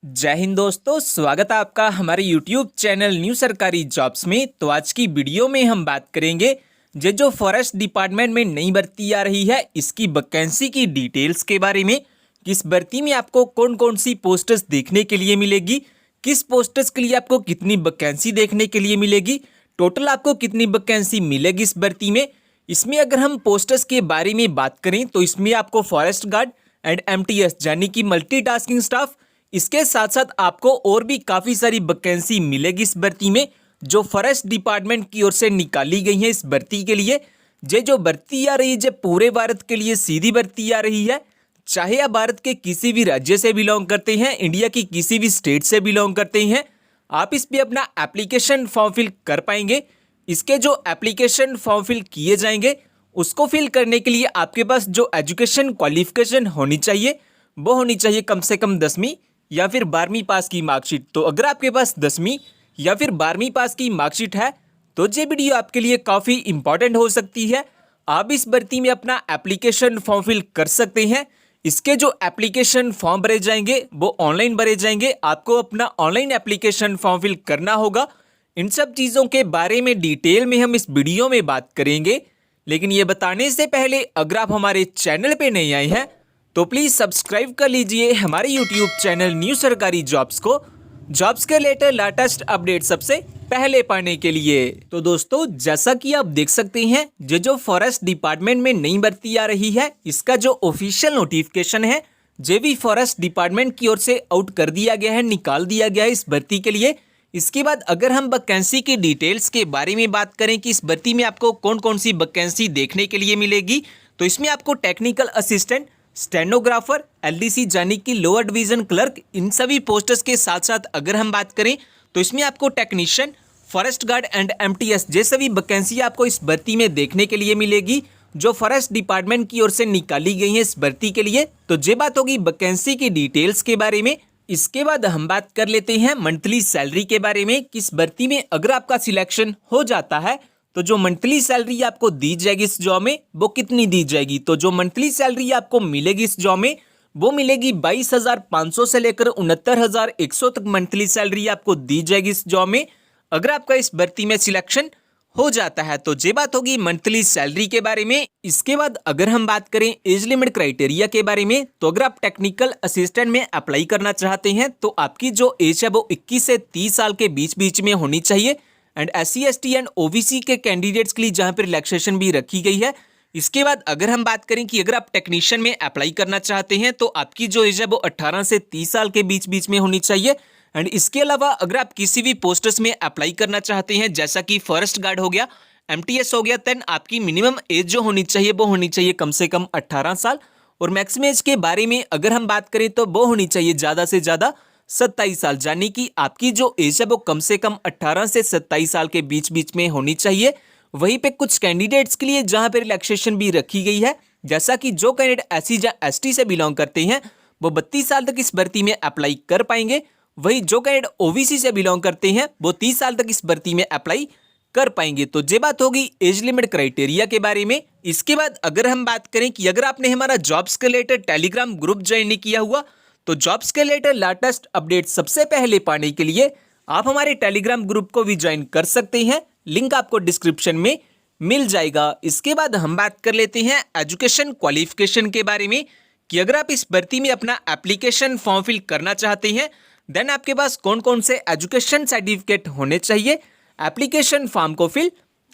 जय हिंद दोस्तों, स्वागत है आपका हमारे YouTube चैनल न्यू सरकारी जॉब्स में। तो आज की वीडियो में हम बात करेंगे जो फॉरेस्ट डिपार्टमेंट में नई भर्ती आ रही है इसकी वैकेंसी की डिटेल्स के बारे में। किस भर्ती में आपको कौन कौन सी पोस्ट्स देखने के लिए मिलेगी, किस पोस्ट्स के लिए आपको कितनी वैकेंसी देखने के लिए मिलेगी, टोटल आपको कितनी वैकेंसी मिलेगी इस भर्ती में। इसमें अगर हम पोस्ट्स के बारे में बात करें तो इसमें आपको फॉरेस्ट गार्ड एंड MTS यानी कि मल्टीटास्किंग स्टाफ, इसके साथ साथ आपको और भी काफ़ी सारी वैकेंसी मिलेगी इस भर्ती में जो फॉरेस्ट डिपार्टमेंट की ओर से निकाली गई है। इस भर्ती के लिए जो भर्ती आ रही है जो पूरे भारत के लिए सीधी भर्ती आ रही है। चाहे आप भारत के किसी भी राज्य से बिलोंग करते हैं, इंडिया की किसी भी स्टेट से बिलोंग करते हैं, आप इस पर अपना एप्लीकेशन फॉर्म फिल कर पाएंगे। इसके जो एप्लीकेशन फॉर्म फिल किए जाएंगे उसको फिल करने के लिए आपके पास जो एजुकेशन क्वालिफिकेशन होनी चाहिए वो होनी चाहिए कम से कम 10वीं या फिर 12वीं पास की मार्कशीट। तो अगर आपके पास 10वीं या फिर 12वीं पास की मार्कशीट है तो ये वीडियो आपके लिए काफ़ी इंपॉर्टेंट हो सकती है। आप इस भर्ती में अपना एप्लीकेशन फॉर्म फिल कर सकते हैं। इसके जो एप्लीकेशन फॉर्म भरे जाएंगे वो ऑनलाइन भरे जाएंगे। आपको अपना ऑनलाइन एप्लीकेशन फॉर्म फिल करना होगा। इन सब चीज़ों के बारे में डिटेल में हम इस वीडियो में बात करेंगे। लेकिन ये बताने से पहले अगर आप हमारे चैनल पे नए आए हैं तो प्लीज़ सब्सक्राइब कर लीजिए हमारे YouTube चैनल न्यू सरकारी जॉब्स को, जॉब्स के लेटेस्ट अपडेट सबसे पहले पाने के लिए। तो दोस्तों, जैसा कि आप देख सकते हैं जो फॉरेस्ट डिपार्टमेंट में नई भर्ती आ रही है इसका जो ऑफिशियल नोटिफिकेशन है भी फॉरेस्ट डिपार्टमेंट की ओर से आउट कर दिया गया है, निकाल दिया गया है इस भर्ती के लिए। इसके बाद अगर हम वैकेंसी की डिटेल्स के बारे में बात करें कि इस भर्ती में आपको कौन कौन सी वैकेंसी देखने के लिए मिलेगी, तो इसमें आपको टेक्निकल असिस्टेंट, स्टेनोग्राफर, LDC यानी कि लोअर डिवीजन क्लर्क, इन सभी पोस्टर्स के साथ साथ अगर हम बात करें तो इसमें आपको technician, forest guard and MTS ये सभी वैकेंसी आपको इस भर्ती में देखने के लिए मिलेगी जो फॉरेस्ट डिपार्टमेंट की ओर से निकाली गई है इस भर्ती के लिए। तो ये बात होगी वैकेंसी की डिटेल्स के बारे में। इसके बाद हम बात कर लेते हैं मंथली सैलरी के बारे में। किस भर्ती में अगर आपका सिलेक्शन हो जाता है तो जो मंथली सैलरी आपको दी जाएगी इस जॉब में वो कितनी दी जाएगी। तो जो मंथली सैलरी आपको मिलेगी इस जॉब में वो मिलेगी 22,500 से लेकर 69,100 तक मंथली सैलरी आपको दी जाएगी इस जॉब में अगर आपका इस भर्ती में सिलेक्शन हो जाता है। तो ये बात होगी मंथली सैलरी के बारे में। इसके बाद अगर हम बात करें एज लिमिट क्राइटेरिया के बारे में, तो अगर आप टेक्निकल असिस्टेंट में अप्लाई करना चाहते हैं तो आपकी जो एज है वो 21 से 30 साल के बीच में होनी चाहिए। And SC ST and OBC के कैंडिडेट्स के लिए जहां पर रिलैक्सेशन भी रखी गई है। इसके बाद अगर हम बात करें कि अगर आप टेक्नीशियन में अप्लाई करना चाहते हैं तो आपकी जो एज है वो 18 से 30 साल के बीच में होनी चाहिए। एंड इसके अलावा अगर आप किसी भी पोस्टर्स में अप्लाई करना चाहते हैं जैसा कि फॉरेस्ट गार्ड हो गया, MTS हो गया, देन आपकी मिनिमम एज जो होनी चाहिए वो होनी चाहिए कम से कम 18 साल। और मैक्सिमम एज के बारे में अगर हम बात करें तो वो होनी चाहिए ज़्यादा से ज़्यादा 27 साल, यानी कि आपकी जो एज है वो कम से कम 18 से 27 साल के बीच में होनी चाहिए। वहीं पे कुछ कैंडिडेट्स के लिए जहां पे रिलैक्सेशन भी रखी गई है, जैसा कि जो कैंडिडेट SC या ST से बिलोंग करते हैं वो 32 साल तक इस भर्ती में अप्लाई कर पाएंगे। वही जो कैंडिडेट OBC से बिलोंग करते हैं वो 30 साल तक इस भर्ती में अप्लाई कर पाएंगे। तो ये बात होगी एज लिमिट क्राइटेरिया के बारे में। इसके बाद अगर हम बात करें कि अगर आपने हमारा जॉब्स के रिलेटेड टेलीग्राम ग्रुप ज्वाइन नहीं किया हुआ तो जॉब्स के रिलेटेड लेटेस्ट अपडेट सबसे पहले पाने के लिए आप हमारे टेलीग्राम ग्रुप को भी ज्वाइन कर सकते हैं। लिंक आपको डिस्क्रिप्शन में मिल जाएगा। इसके बाद हम बात कर लेते हैं एजुकेशन क्वालिफिकेशन के बारे में कि अगर आप इस भर्ती में अपना एप्लीकेशन फॉर्म फिल करना चाहते हैं देन आपके पास कौन कौन से एजुकेशन सर्टिफिकेट होने चाहिए एप्लीकेशन फॉर्म को फिल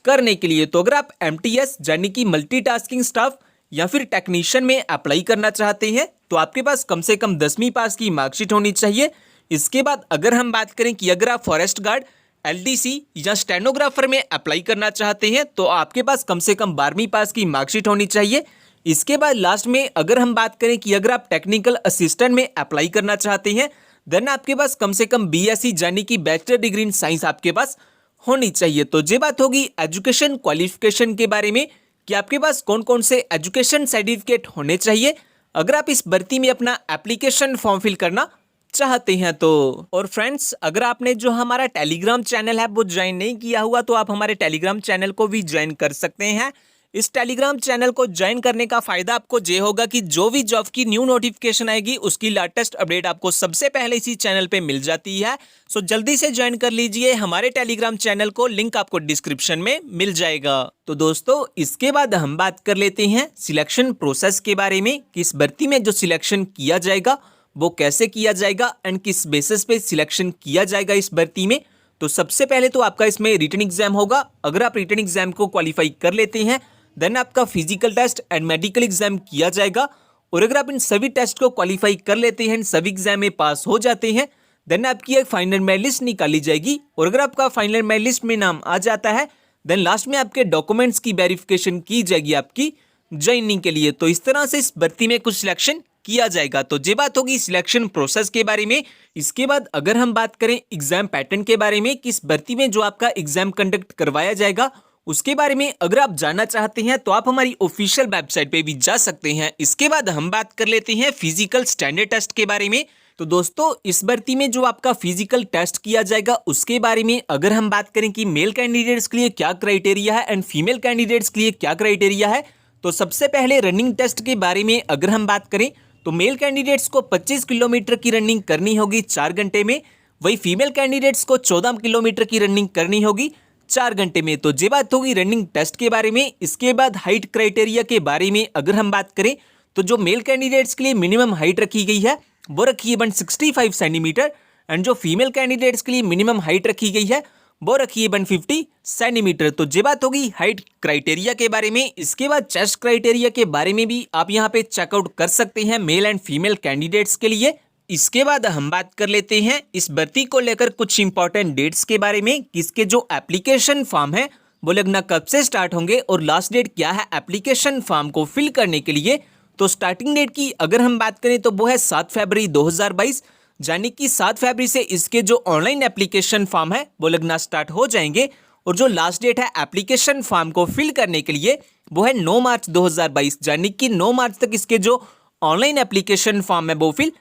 करने के लिए। तो अगर आप MTS यानी कि मल्टीटास्किंग स्टाफ या फिर टेक्नीशियन में अप्लाई करना चाहते हैं तो आपके पास कम से कम 10वीं पास की मार्कशीट होनी चाहिए। इसके बाद अगर हम बात करें कि अगर आप फॉरेस्ट गार्ड, LDC या स्टेनोग्राफर में अप्लाई करना चाहते हैं तो आपके पास कम से कम 12वीं पास की मार्कशीट होनी चाहिए। इसके बाद लास्ट में अगर हम बात करें कि अगर आप टेक्निकल असिस्टेंट में अप्लाई करना चाहते हैं देन आपके पास कम से कम BSc यानी कि बैचलर डिग्री इन साइंस आपके पास होनी चाहिए। तो ये बात होगी एजुकेशन क्वालिफिकेशन के बारे में कि आपके पास कौन कौन से एजुकेशन सर्टिफिकेट होने चाहिए अगर आप इस भर्ती में अपना एप्लीकेशन फॉर्म फिल करना चाहते हैं तो। और फ्रेंड्स, अगर आपने जो हमारा टेलीग्राम चैनल है वो ज्वाइन नहीं किया हुआ तो आप हमारे टेलीग्राम चैनल को भी ज्वाइन कर सकते हैं। इस टेलीग्राम चैनल को ज्वाइन करने का फायदा आपको ये होगा कि जो भी जॉब की न्यू नोटिफिकेशन आएगी उसकी लेटेस्ट अपडेट आपको सबसे पहले इसी चैनल पे मिल जाती है। सो जल्दी से ज्वाइन कर लीजिए हमारे टेलीग्राम चैनल को, लिंक आपको डिस्क्रिप्शन में मिल जाएगा। तो दोस्तों इसके बाद हम बात कर लेते हैं सिलेक्शन प्रोसेस के बारे में, किस भर्ती में जो सिलेक्शन किया जाएगा वो कैसे किया जाएगा एंड किस बेसिस पे सिलेक्शन किया जाएगा इस भर्ती में। तो सबसे पहले तो आपका इसमें रिटन एग्जाम होगा। अगर आप रिटन एग्जाम को क्वालिफाई कर लेते हैं देन आपका physical test and medical exam किया जाएगा। और अगर आप इन सभी टेस्ट को क्वालिफाई कर लेते हैं, इन सभी एग्जाम में पास हो जाते हैं, देन आपकी एक फाइनल मेरिट लिस्ट निकाली जाएगी। और अगर आपका फाइनल मेरिट लिस्ट में नाम आ जाता है देन लास्ट में आपके डॉक्यूमेंट्स की वेरिफिकेशन की जाएगी आपकी ज्वाइनिंग के लिए। तो इस तरह से इस भर्ती में कुछ सिलेक्शन किया जाएगा। तो ये बात होगी सिलेक्शन प्रोसेस के बारे में। इसके बाद अगर हम बात करें एग्जाम पैटर्न के बारे में, किस भर्ती में जो आपका एग्जाम कंडक्ट करवाया जाएगा उसके बारे में अगर आप जानना चाहते हैं तो आप हमारी ऑफिशियल वेबसाइट पे भी जा सकते हैं। इसके बाद हम बात कर लेते हैं फिजिकल स्टैंडर्ड टेस्ट के बारे में। तो दोस्तों इस भर्ती में जो आपका फिजिकल टेस्ट किया जाएगा उसके बारे में अगर हम बात करें कि मेल कैंडिडेट्स के लिए क्या क्राइटेरिया है एंड फीमेल कैंडिडेट्स के लिए क्या क्राइटेरिया है, तो सबसे पहले रनिंग टेस्ट के बारे में अगर हम बात करें तो मेल कैंडिडेट्स को 25 किलोमीटर की रनिंग करनी होगी 4 घंटे में, वही फीमेल कैंडिडेट्स को 14 किलोमीटर की रनिंग करनी होगी 4 घंटे में। तो ये बात होगी रनिंग टेस्ट के बारे में। इसके बाद हाइट क्राइटेरिया के बारे में अगर हम बात करें तो जो मेल कैंडिडेट्स के लिए मिनिमम हाइट रखी गई है वो रखी है 165 सेंटीमीटर एंड जो फीमेल कैंडिडेट्स के लिए मिनिमम हाइट रखी गई है वो रखी है 150 सेंटीमीटर। तो ये बात होगी हाइट क्राइटेरिया के बारे में। इसके बाद चेस्ट क्राइटेरिया के बारे में भी आप यहाँ पे चेकआउट कर सकते हैं मेल एंड फीमेल कैंडिडेट्स के लिए। इसके बाद हम बात कर लेते हैं इस भर्ती को लेकर कुछ इंपॉर्टेंट डेट्स के बारे में, किसके जो एप्लीकेशन फॉर्म है वो लगना कब से स्टार्ट होंगे और लास्ट डेट क्या है एप्लीकेशन फॉर्म को फिल करने के लिए। तो स्टार्टिंग डेट की अगर हम बात करें तो वो है 7 फरवरी 2022, यानी कि 7 फरवरी से इसके जो ऑनलाइन एप्लीकेशन फॉर्म है वो लगना स्टार्ट हो जाएंगे। और जो लास्ट डेट है एप्लीकेशन फॉर्म को फिल करने के लिए वो है 9 मार्च 2022, यानी कि 9 मार्च तक इसके जो ऑनलाइन एप्लीकेशन फॉर्म है वो फिल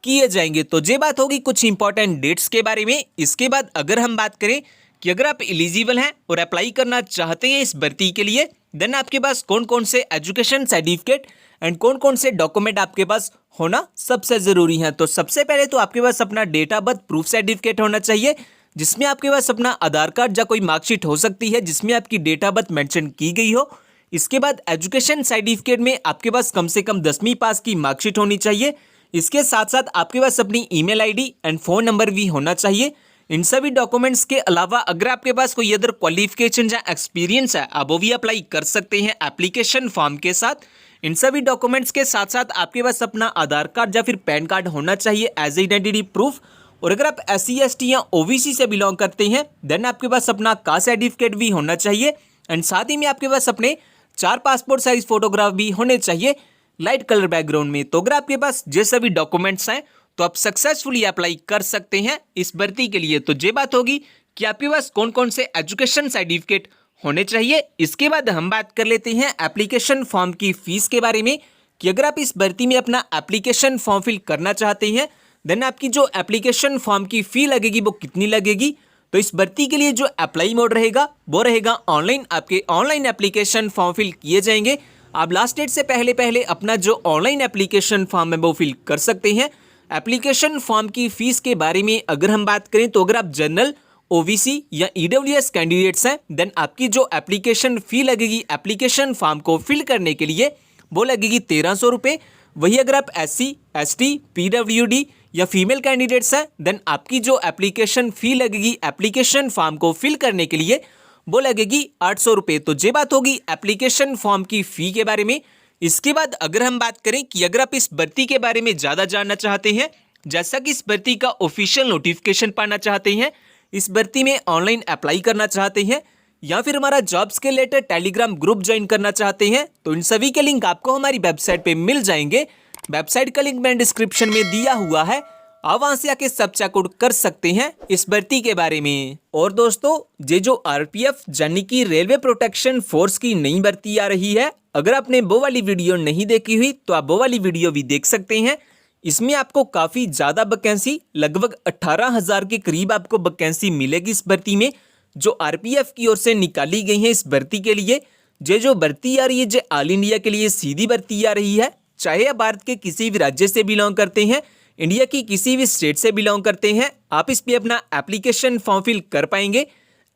किए जाएंगे। तो ये बात होगी कुछ इंपॉर्टेंट डेट्स के बारे में। इसके बाद अगर हम बात करें कि अगर आप एलिजिबल हैं और अप्लाई करना चाहते हैं इस भर्ती के लिए देन आपके पास कौन कौन से एजुकेशन सर्टिफिकेट एंड कौन कौन से डॉक्यूमेंट आपके पास होना सबसे ज़रूरी है। तो सबसे पहले तो आपके पास अपना date of birth proof certificate होना चाहिए, जिसमें आपके पास अपना आधार कार्ड या कोई मार्कशीट हो सकती है जिसमें आपकी डेट ऑफ बर्थ मेंशन की गई हो। इसके बाद एजुकेशन सर्टिफिकेट में आपके पास कम से कम 10वीं पास की मार्कशीट होनी चाहिए। इसके साथ साथ आपके पास अपनी email ID and phone number भी होना चाहिए। इन सभी डॉक्यूमेंट्स के अलावा अगर आपके पास कोई अदर क्वालिफिकेशन या एक्सपीरियंस है आप वो भी अप्लाई कर सकते हैं एप्लीकेशन फॉर्म के साथ। इन सभी डॉक्यूमेंट्स के साथ साथ आपके पास अपना आधार कार्ड या फिर पैन कार्ड होना चाहिए एज आइडेंटिटी प्रूफ। और अगर आप SC ST या OBC से बिलोंग करते हैं देन आपके पास अपना कास्ट सर्टिफिकेट भी होना चाहिए एंड साथ ही में आपके पास अपने 4 पासपोर्ट साइज फोटोग्राफ भी होने चाहिए लाइट कलर बैकग्राउंड में। तो अगर आपके पास ये सभी डॉक्यूमेंट्स हैं तो आप सक्सेसफुली अप्लाई कर सकते हैं इस भर्ती के लिए। तो ये बात होगी कि आपके पास कौन कौन से एजुकेशन सर्टिफिकेट होने चाहिए। इसके बाद हम बात कर लेते हैं एप्लीकेशन फॉर्म की फीस के बारे में, कि अगर आप इस भर्ती में अपना एप्लीकेशन फॉर्म फिल करना चाहते हैं देन आपकी जो एप्लीकेशन फॉर्म की फ़ी लगेगी वो कितनी लगेगी। तो इस भर्ती के लिए जो अप्लाई मोड रहेगा वो रहेगा ऑनलाइन। आपके ऑनलाइन एप्लीकेशन फॉर्म फिल किए जाएंगे। आप लास्ट डेट से पहले अपना जो ऑनलाइन एप्लीकेशन फॉर्म है वो फिल कर सकते हैं। एप्लीकेशन फॉर्म की फ़ीस के बारे में अगर हम बात करें तो अगर आप जनरल OBC या EWS कैंडिडेट्स हैं देन आपकी जो एप्लीकेशन फ़ी लगेगी एप्लीकेशन फॉर्म को फिल करने के लिए वो लगेगी 1300 रुपये। वही अगर आप SC ST PWD या फीमेल कैंडिडेट्स हैं देन आपकी जो एप्लीकेशन फ़ी लगेगी एप्लीकेशन फॉर्म को फिल करने के लिए वो लगेगी 800 रुपये। तो ये बात होगी एप्लीकेशन फॉर्म की फ़ी के बारे में। इसके बाद अगर हम बात करें कि अगर आप इस भर्ती के बारे में ज़्यादा जानना चाहते हैं, जैसा कि इस भर्ती का ऑफिशियल नोटिफिकेशन पाना चाहते हैं, इस भर्ती में ऑनलाइन अप्लाई करना चाहते हैं या फिर हमारा जॉब्स के रिलेटेड टेलीग्राम ग्रुप ज्वाइन करना चाहते हैं तो इन सभी के लिंक आपको हमारी वेबसाइट पे मिल जाएंगे। वेबसाइट का लिंक मैंने डिस्क्रिप्शन में दिया हुआ है, आप वहां से आके सब चेकआउट कर सकते हैं इस भर्ती के बारे में। और दोस्तों ये जो RPF यानी कि रेलवे प्रोटेक्शन फोर्स की नई भर्ती आ रही है, अगर आपने वो वाली वीडियो नहीं देखी हुई तो आप वो वाली वीडियो भी देख सकते हैं। इसमें आपको काफ़ी ज़्यादा वैकेंसी लगभग 18,000 के करीब आपको वैकेंसी मिलेगी इस भर्ती में जो RPF की ओर से निकाली गई है इस भर्ती के लिए। ये जो भर्ती आ रही है, ये ऑल इंडिया के लिए सीधी भर्ती आ रही है। चाहे आप भारत के किसी भी राज्य से बिलोंग करते हैं, इंडिया की किसी भी स्टेट से बिलोंग करते हैं, आप इस पे अपना एप्लीकेशन फॉर्म फिल कर पाएंगे।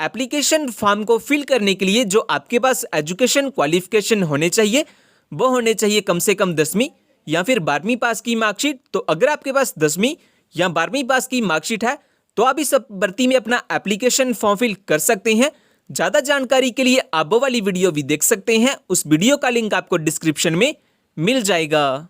एप्लीकेशन फॉर्म को फिल करने के लिए जो आपके पास एजुकेशन क्वालिफिकेशन होने चाहिए, वो होने चाहिए कम से कम 10वीं या फिर 12वीं पास की मार्कशीट। तो अगर आपके पास 10वीं या 12वीं पास की मार्कशीट है तो आप इस भर्ती में अपना एप्लीकेशन फॉर्म फिल कर सकते हैं। ज़्यादा जानकारी के लिए आप वो वाली वीडियो भी देख सकते हैं, उस वीडियो का लिंक आपको डिस्क्रिप्शन में मिल जाएगा।